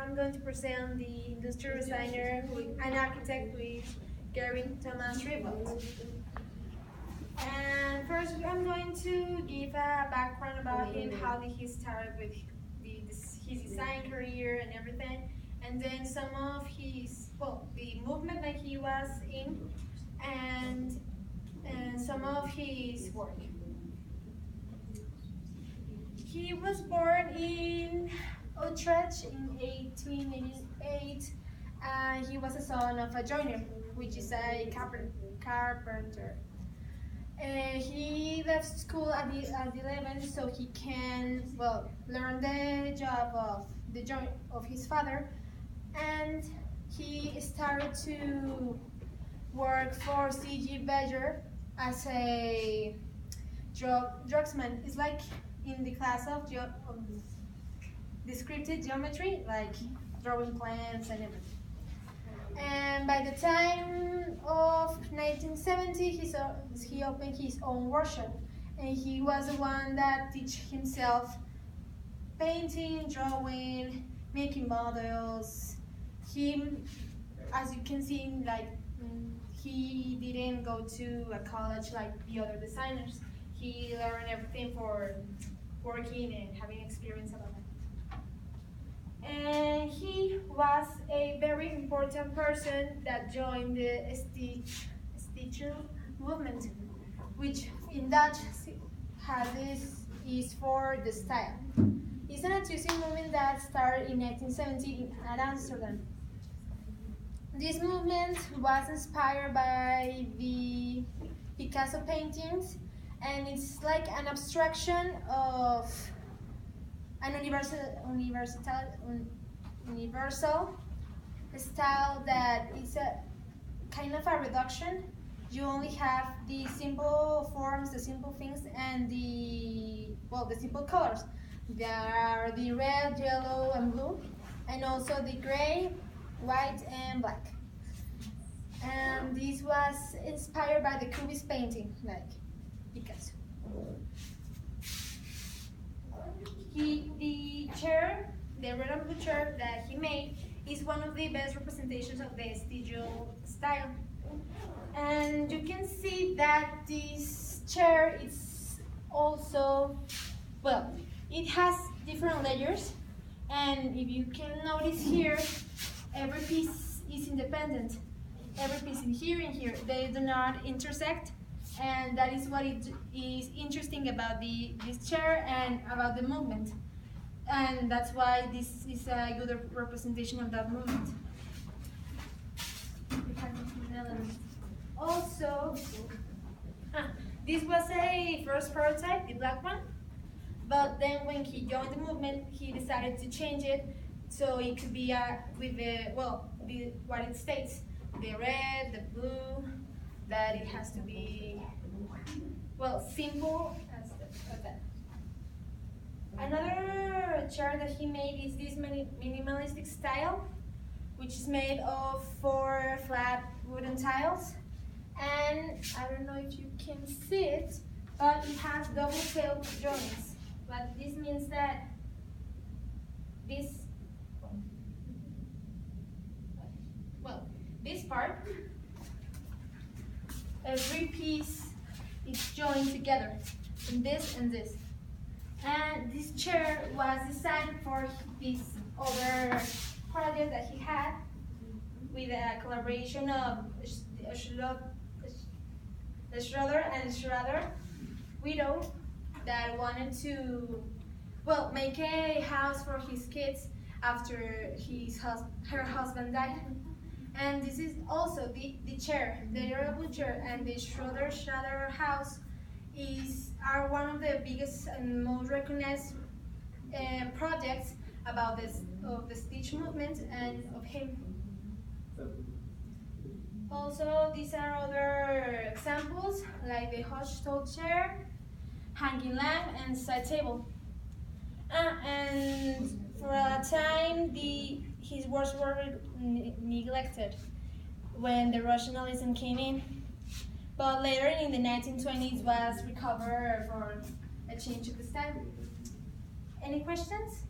I'm going to present the industrial designer and architect who is Gary Thomas Ribolt. And first, I'm going to give a background about him, how did he start with his design career and everything, and then some of his, the movement that he was in, and some of his work. He was born in Utrecht in 1888. He was a son of a joiner, which is a carpenter. He left school at 11, so he can learn the job of his father, and he started to work for C.G. Beyer as a draughtsman. It's like in the class of descriptive geometry, like drawing plans and everything. And by the time of 1970, he opened his own workshop, and he was the one that teach himself painting, drawing, making models. As you can see, he didn't go to a college like the other designers. He learned everything for working and having experience about it. And he was a very important person that joined the Stitcher movement, which in Dutch is for the style. It's an artistic movement that started in 1970 at Amsterdam. This movement was inspired by the Picasso paintings, and it's like an abstraction of an universal style that is a kind of a reduction. You only have the simple forms, the simple things, and the simple colors. There are the red, yellow, and blue, and also the gray, white, and black. And this was inspired by the Cubist painting, like Picasso. The red and blue chair that he made is one of the best representations of the studio style. And you can see that this chair is also, it has different layers, and if you can notice here, every piece is independent. Every piece in here, they do not intersect, and that is what is interesting about this chair and about the movement. And that's why this is a good representation of that movement. Also, this was a first prototype, the black one, but then when he joined the movement, he decided to change it so it could be with what it states, the red, the blue, that it has to be simple as that. Another chair that he made is this minimalistic style, which is made of 4 flat wooden tiles. And I don't know if you can see it, but it has double tailed joints. But this means that this part, every piece is joined together, in this and this. And this chair was designed for this other project that he had with a collaboration of Schroeder and Schroeder widow that wanted to make a house for his kids after her husband died. And this is also the chair, the durable chair, and the Schroeder house are one of the biggest and most recognized projects of the Stitch movement and of him. Also, these are other examples like the Hochschild chair, hanging lamp, and side table. And for a time, his works were neglected when the rationalism came in. But later in the 1920s was recovered for a change of the style. Any questions?